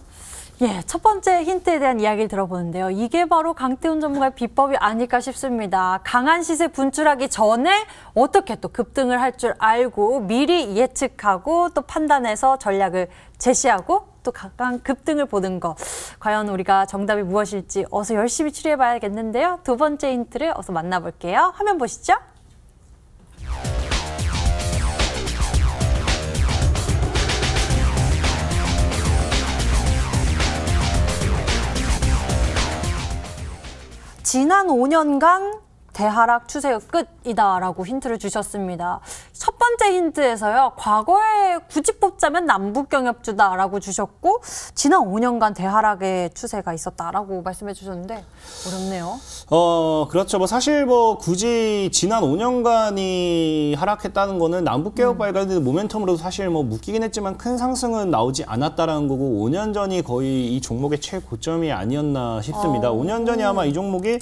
예, 첫 번째 힌트에 대한 이야기를 들어보는데요. 이게 바로 강태훈 전문가의 비법이 아닐까 싶습니다. 강한 시세 분출하기 전에 어떻게 또 급등을 할 줄 알고 미리 예측하고 또 판단해서 전략을 제시하고 또 강한 급등을 보는 것. 과연 우리가 정답이 무엇일지 어서 열심히 추리해봐야겠는데요. 두 번째 힌트를 어서 만나볼게요. 화면 보시죠. 지난 5년간 대하락 추세의 끝이다라고 힌트를 주셨습니다. 첫 번째 힌트에서요. 과거에 굳이 뽑자면 남북경협주다라고 주셨고 지난 5년간 대하락의 추세가 있었다라고 말씀해 주셨는데 어렵네요. 그렇죠. 뭐 사실 뭐 굳이 지난 5년간이 하락했다는 거는 남북개혁 관련된 모멘텀으로도 사실 뭐 묶이긴 했지만 큰 상승은 나오지 않았다라는 거고 5년 전이 거의 이 종목의 최고점이 아니었나 싶습니다. 5년 전이 아마 이 종목이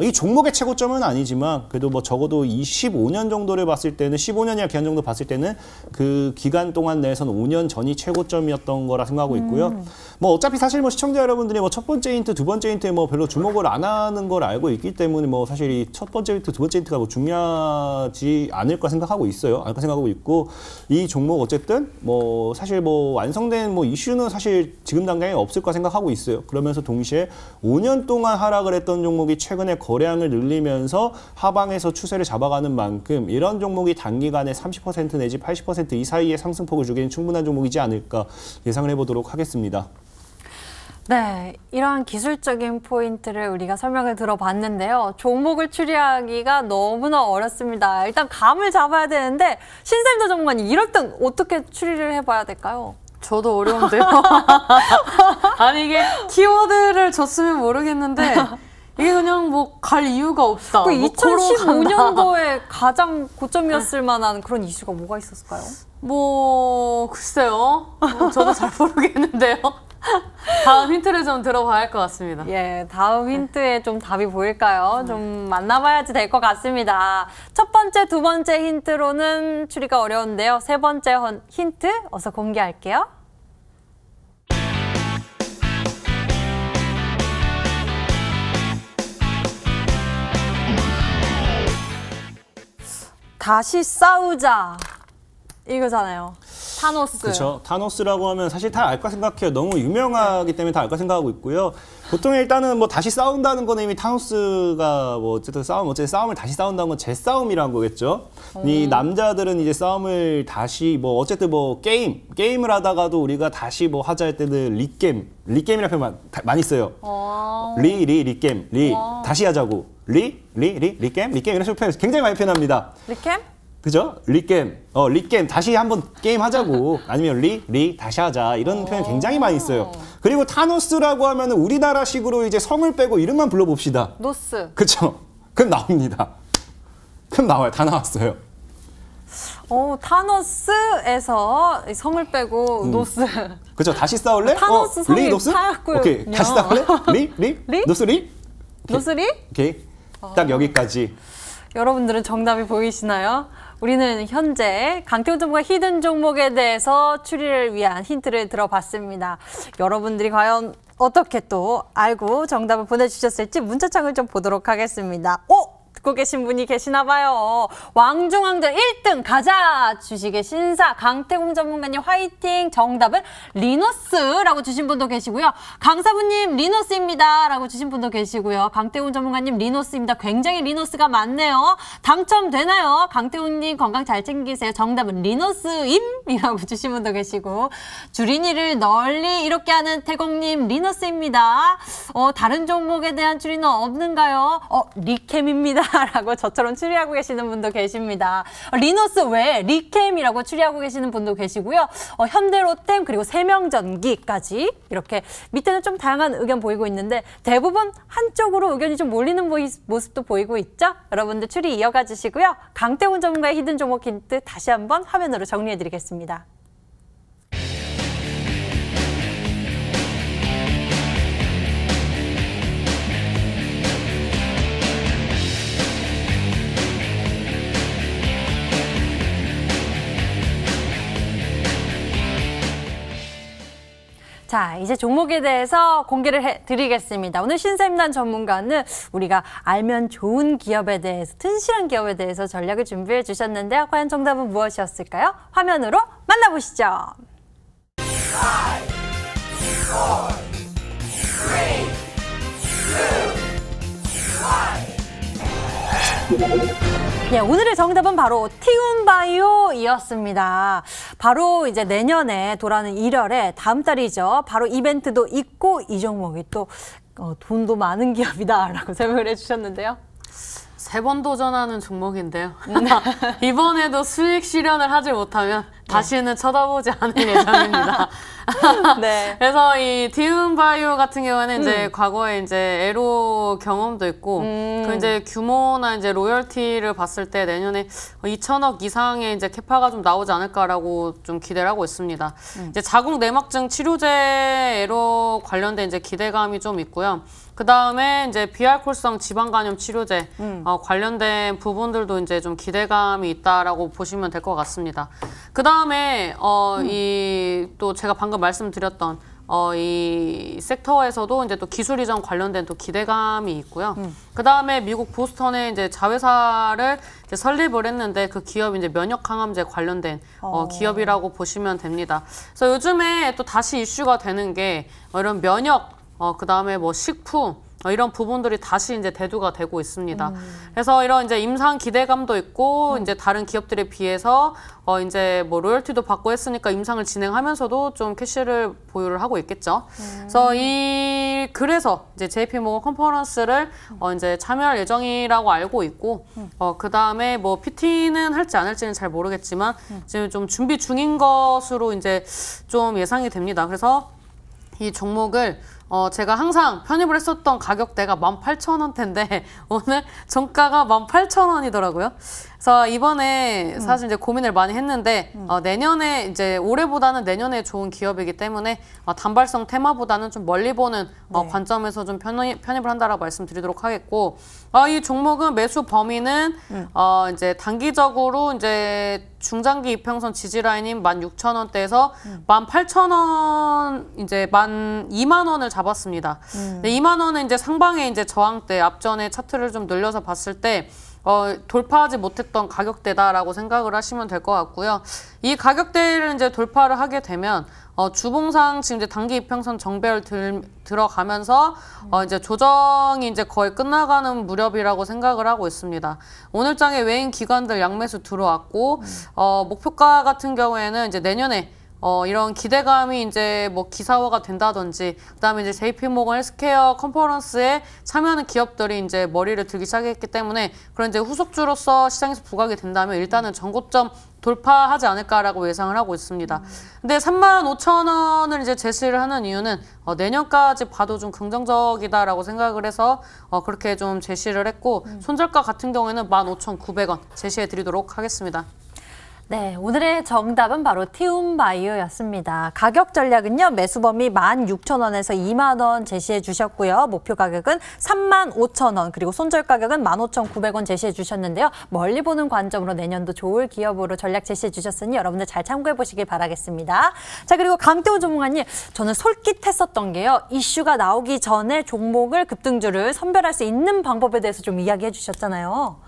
이 종목의 최고점은 아니지만 그래도 뭐 적어도 25년 정도를 봤을 때는 15년이나 기간 정도 봤을 때는 그 기간 동안 내에서는 5년 전이 최고점이었던 거라 생각하고 있고요. 뭐 어차피 사실 뭐 시청자 여러분들이 뭐 첫 번째 힌트, 두 번째 힌트에 뭐 별로 주목을 안 하는 걸 알고 있기 때문에 뭐 사실 이 첫 번째 힌트, 두 번째 힌트가 뭐 중요하지 않을까 생각하고 있어요. 않을까 생각하고 있고 이 종목 어쨌든 뭐 사실 뭐 완성된 뭐 이슈는 사실 지금 당장에 없을 거 생각하고 있어요. 그러면서 동시에 5년 동안 하락을 했던 종목이 최근에 거래량을 늘리면서 하방에서 추세를 잡아가는 만큼 이런 종목이 단기간에 30% 내지 80% 이 사이의 상승폭을 주기에는 충분한 종목이지 않을까 예상을 해보도록 하겠습니다. 네, 이러한 기술적인 포인트를 우리가 설명을 들어봤는데요. 종목을 추리하기가 너무나 어렵습니다. 일단 감을 잡아야 되는데 신샘도 전문가님 이럴 땐 어떻게 추리를 해봐야 될까요? 저도 어려운데요. 아니 이게 키워드를 줬으면 모르겠는데 이게 그냥 뭐 갈 이유가 없다. 그 뭐 2015년도에 가장 고점이었을 만한 그런 이슈가 뭐가 있었을까요? 뭐 글쎄요. 저도 잘 모르겠는데요. 다음 힌트를 좀 들어봐야 할 것 같습니다. 예, 다음 힌트에 좀 답이 보일까요? 좀 만나봐야지 될 것 같습니다. 첫 번째, 두 번째 힌트로는 추리가 어려운데요. 세 번째 힌트 어서 공개할게요. 다시 싸우자 이거잖아요. 타노스. 그렇죠. 타노스라고 하면 사실 다 알까 생각해요. 너무 유명하기 때문에 다 알까 생각하고 있고요. 보통 일단은 뭐 다시 싸운다는 거는 이미 타노스가 뭐 어쨌든 싸움을 다시 싸운다는 건 재싸움이라는 거겠죠. 이 남자들은 이제 싸움을 다시 뭐 어쨌든 뭐 게임을 하다가도 우리가 다시 뭐 하자 할 때는 리게임이라는 표현 많이 써요. 리게임 다시 하자고 리게임 이런 표현 굉장히 많이 표현합니다. 리캠? 그죠? 리게임 다시 한번 게임 하자고 아니면 다시 하자 이런 표현 굉장히 많이 써요. 그리고 타노스라고 하면 우리나라식으로 이제 성을 빼고 이름만 불러봅시다. 노스. 그쵸? 그럼 나옵니다. 그럼 나와요. 다 나왔어요. 타노스에서 성을 빼고 노스. 그쵸? 다시 싸울래? 타노스 성이 노스? 타였고요. 오케이. 다시 싸울래? 노스 오케이. 노스리? 오케이. 딱 여기까지. 여러분들은 정답이 보이시나요? 우리는 현재 강태훈 전문가 히든 종목에 대해서 추리를 위한 힌트를 들어봤습니다. 여러분들이 과연 어떻게 또 알고 정답을 보내주셨을지 문자창을 좀 보도록 하겠습니다. 듣고 계신 분이 계시나 봐요. 왕중왕전 1등 가자! 주식의 신사 강태공 전문가님 화이팅! 정답은 리노스라고 주신 분도 계시고요. 강사부님 리노스입니다 라고 주신 분도 계시고요. 강태공 전문가님 리노스입니다. 굉장히 리노스가 많네요. 당첨되나요? 강태공님 건강 잘 챙기세요. 정답은 리노스임이라고 주신 분도 계시고 주린이를 널리 이렇게 하는 태공님 리노스입니다. 다른 종목에 대한 추리는 없는가요? 리캠입니다. 라고 저처럼 추리하고 계시는 분도 계십니다. 리노스 외에 리캠이라고 추리하고 계시는 분도 계시고요. 현대로템 그리고 세명전기까지 이렇게 밑에는 좀 다양한 의견 보이고 있는데 대부분 한쪽으로 의견이 좀 몰리는 모습도 보이고 있죠. 여러분들 추리 이어가 주시고요. 강태훈 전문가의 히든 종목 힌트 다시 한번 화면으로 정리해 드리겠습니다. 자, 이제 종목에 대해서 공개를 해드리겠습니다. 오늘 신샘난 전문가는 우리가 알면 좋은 기업에 대해서, 튼실한 기업에 대해서 전략을 준비해 주셨는데요. 과연 정답은 무엇이었을까요? 화면으로 만나보시죠. 5, 4, 3, 2, 1. 네, 오늘의 정답은 바로 티움바이오이었습니다. 바로 이제 내년에 돌아오는 1월에 다음 달이죠. 바로 이벤트도 있고 이 종목이 또 돈도 많은 기업이다라고 설명을 해주셨는데요. 3번 도전하는 종목인데요. 이번에도 수익 실현을 하지 못하면 다시는 쳐다보지 않을 예정입니다. 네. 그래서 이 디움바이오 같은 경우에는 이제 과거에 이제 에로 경험도 있고 그 이제 규모나 이제 로열티를 봤을 때 내년에 2천억 이상의 이제 캐파가 좀 나오지 않을까라고 좀 기대를 하고 있습니다. 이제 자궁 내막증 치료제로 관련된 이제 기대감이 좀 있고요. 그 다음에 이제 비알코올성 지방간염 치료제 관련된 부분들도 이제 좀 기대감이 있다라고 보시면 될 것 같습니다. 그 다음에 이 또 제가 방금 말씀드렸던 이 섹터에서도 이제 또 기술 이전 관련된 또 기대감이 있고요. 그 다음에 미국 보스턴에 이제 자회사를 이제 설립을 했는데 그 기업이 이제 면역 항암제 관련된 기업이라고 보시면 됩니다. 그래서 요즘에 또 다시 이슈가 되는 게 이런 면역 그 다음에 뭐 식품 이런 부분들이 다시 이제 대두가 되고 있습니다. 그래서 이런 이제 임상 기대감도 있고 이제 다른 기업들에 비해서 이제 뭐 로열티도 받고 했으니까 임상을 진행하면서도 좀 캐시를 보유를 하고 있겠죠. 그래서 이제 JP모건 컨퍼런스를 이제 참여할 예정이라고 알고 있고 그 다음에 뭐 PT는 할지 안 할지는 잘 모르겠지만 지금 좀 준비 중인 것으로 이제 좀 예상이 됩니다. 그래서 이 종목을 제가 항상 편입을 했었던 가격대가 18,000원대인데 오늘 정가가 18,000원이더라고요. 그래서 이번에 사실 이제 고민을 많이 했는데 내년에 이제 올해보다는 내년에 좋은 기업이기 때문에 단발성 테마보다는 좀 멀리 보는 관점에서 좀 편입을 한다라고 말씀드리도록 하겠고, 이 종목은 매수 범위는 이제 단기적으로 이제 중장기 이평선 지지 라인인 16,000원대에서 18,000원 이제 2만 원을 잡았습니다. 2만 원은 이제 상방에 이제 저항대 앞전에 차트를 좀 늘려서 봤을 때 돌파하지 못했던 가격대다라고 생각을 하시면 될 것 같고요. 이 가격대를 이제 돌파를 하게 되면 주봉상 지금 이제 단기 이평선 정배열 들어가면서 이제 조정이 이제 거의 끝나가는 무렵이라고 생각을 하고 있습니다. 오늘 장에 외인 기관들 양매수 들어왔고 목표가 같은 경우에는 이제 내년에 이런 기대감이 이제 뭐 기사화가 된다든지, 그다음에 이제 JP모건 헬스케어 컨퍼런스에 참여하는 기업들이 이제 머리를 들기 시작했기 때문에 그런 이제 후속주로서 시장에서 부각이 된다면 일단은 전고점 돌파하지 않을까라고 예상을 하고 있습니다. 근데 35,000원을 이제 제시를 하는 이유는 내년까지 봐도 좀 긍정적이다라고 생각을 해서 그렇게 좀 제시를 했고, 손절가 같은 경우에는 15,900원 제시해 드리도록 하겠습니다. 네, 오늘의 정답은 바로 티움바이오였습니다. 가격 전략은요, 매수범위 16,000원에서 2만 원 제시해 주셨고요. 목표 가격은 35,000원, 그리고 손절 가격은 15,900원 제시해 주셨는데요. 멀리 보는 관점으로 내년도 좋을 기업으로 전략 제시해 주셨으니 여러분들 잘 참고해 보시길 바라겠습니다. 자, 그리고 강태훈 전문가님, 저는 솔깃했었던 게요, 이슈가 나오기 전에 종목을 급등주를 선별할 수 있는 방법에 대해서 좀 이야기해 주셨잖아요.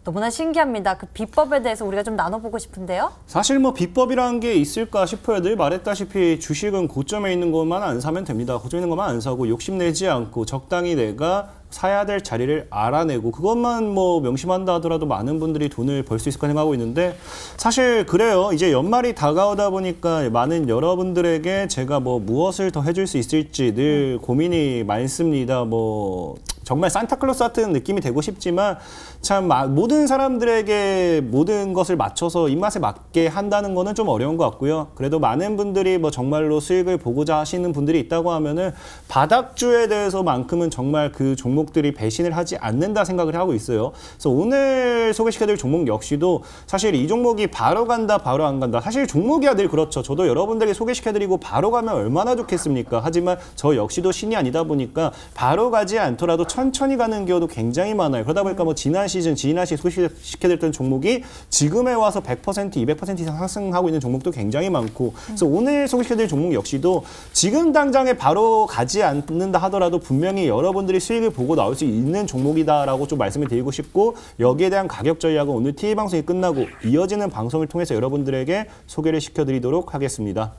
너무나 신기합니다. 그 비법에 대해서 우리가 좀 나눠보고 싶은데요. 사실 뭐 비법이라는 게 있을까 싶어요. 늘 말했다시피 주식은 고점에 있는 것만 안 사면 됩니다. 고점에 있는 것만 안 사고 욕심내지 않고 적당히 내가 사야 될 자리를 알아내고 그것만 뭐 명심한다 하더라도 많은 분들이 돈을 벌 수 있을 까 생각하고 있는데, 사실 그래요. 이제 연말이 다가오다 보니까 많은 여러분들에게 제가 뭐 무엇을 더 해줄 수 있을지 늘 고민이 많습니다. 뭐 정말 산타클로스 같은 느낌이 되고 싶지만 참 모든 사람들에게 모든 것을 맞춰서 입맛에 맞게 한다는 거는 좀 어려운 것 같고요. 그래도 많은 분들이 뭐 정말로 수익을 보고자 하시는 분들이 있다고 하면은 바닥주에 대해서만큼은 정말 그 종목들이 배신을 하지 않는다 생각을 하고 있어요. 그래서 오늘 소개시켜드릴 종목 역시도 사실 이 종목이 바로 간다, 바로 안 간다. 사실 종목이야 늘 그렇죠. 저도 여러분들에게 소개시켜드리고 바로 가면 얼마나 좋겠습니까? 하지만 저 역시도 신이 아니다 보니까 바로 가지 않더라도 천천히 가는 경우도 굉장히 많아요. 그러다 보니까 뭐 지난 시즌 소개시켜드렸던 종목이 지금에 와서 100%, 200% 이상 상승하고 있는 종목도 굉장히 많고, 그래서 오늘 소개시켜드릴 종목 역시도 지금 당장에 바로 가지 않는다 하더라도 분명히 여러분들이 수익을 보고 나올 수 있는 종목이다라고 좀 말씀을 드리고 싶고, 여기에 대한 가격 전략은 오늘 TV방송이 끝나고 이어지는 방송을 통해서 여러분들에게 소개를 시켜드리도록 하겠습니다.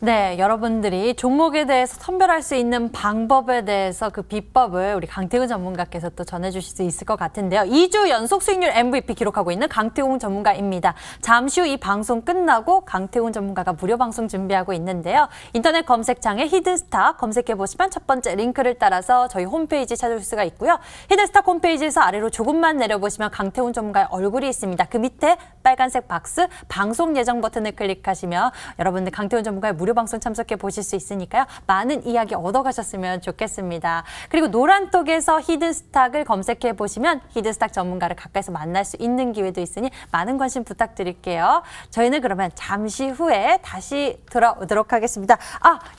네, 여러분들이 종목에 대해서 선별할 수 있는 방법에 대해서 그 비법을 우리 강태훈 전문가께서 또 전해주실 수 있을 것 같은데요. 2주 연속 수익률 MVP 기록하고 있는 강태훈 전문가입니다. 잠시 후 이 방송 끝나고 강태훈 전문가가 무료 방송 준비하고 있는데요. 인터넷 검색창에 히든스탁 검색해보시면 첫 번째 링크를 따라서 저희 홈페이지 찾을 수가 있고요. 히든스탁 홈페이지에서 아래로 조금만 내려보시면 강태훈 전문가의 얼굴이 있습니다. 그 밑에 빨간색 박스 방송 예정 버튼을 클릭하시면 여러분들 강태훈 전문가의 무료 방송 참석해 보실 수 있으니까요. 많은 이야기 얻어가셨으면 좋겠습니다. 그리고 노란톡에서 히든스탁을 검색해 보시면 히든스탁 전문가를 가까이서 만날 수 있는 기회도 있으니 많은 관심 부탁드릴게요. 저희는 그러면 잠시 후에 다시 돌아오도록 하겠습니다.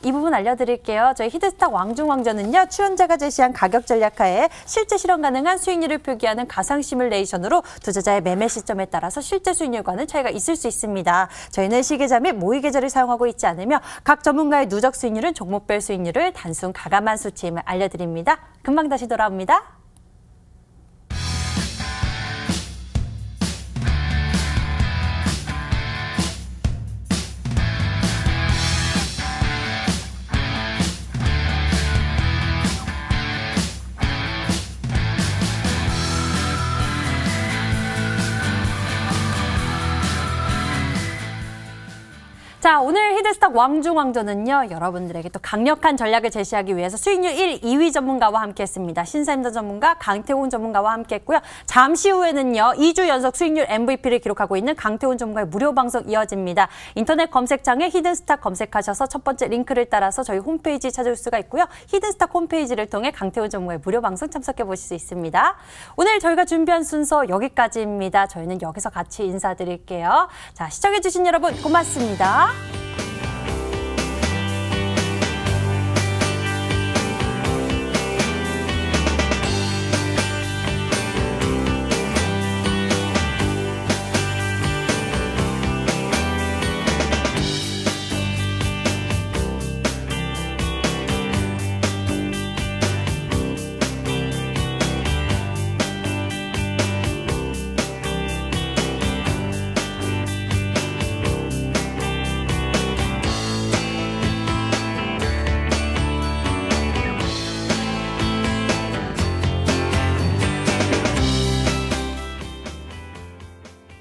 이 부분 알려드릴게요. 저희 히든스탁 왕중왕전은요, 출연자가 제시한 가격 전략하에 실제 실현 가능한 수익률을 표기하는 가상 시뮬레이션으로 투자자의 매매 시점에 따라서 실제 수익률과는 차이가 있을 수 있습니다. 저희는 시계좌 및 모의 계좌를 사용하고 있지 않으며 각 전문가의 누적 수익률은 종목별 수익률을 단순 가감한 수치임을 알려드립니다. 금방 다시 돌아옵니다. 자, 오늘 히든스탁 왕중왕전은요, 여러분들에게 또 강력한 전략을 제시하기 위해서 수익률 1, 2위 전문가와 함께했습니다. 신사임당 전문가 강태훈 전문가와 함께했고요. 잠시 후에는요, 2주 연속 수익률 MVP를 기록하고 있는 강태훈 전문가의 무료 방송 이어집니다. 인터넷 검색창에 히든스탁 검색하셔서 첫 번째 링크를 따라서 저희 홈페이지 찾을 수가 있고요. 히든스탁 홈페이지를 통해 강태훈 전문가의 무료 방송 참석해 보실 수 있습니다. 오늘 저희가 준비한 순서 여기까지입니다. 저희는 여기서 같이 인사드릴게요. 자, 시청해주신 여러분 고맙습니다.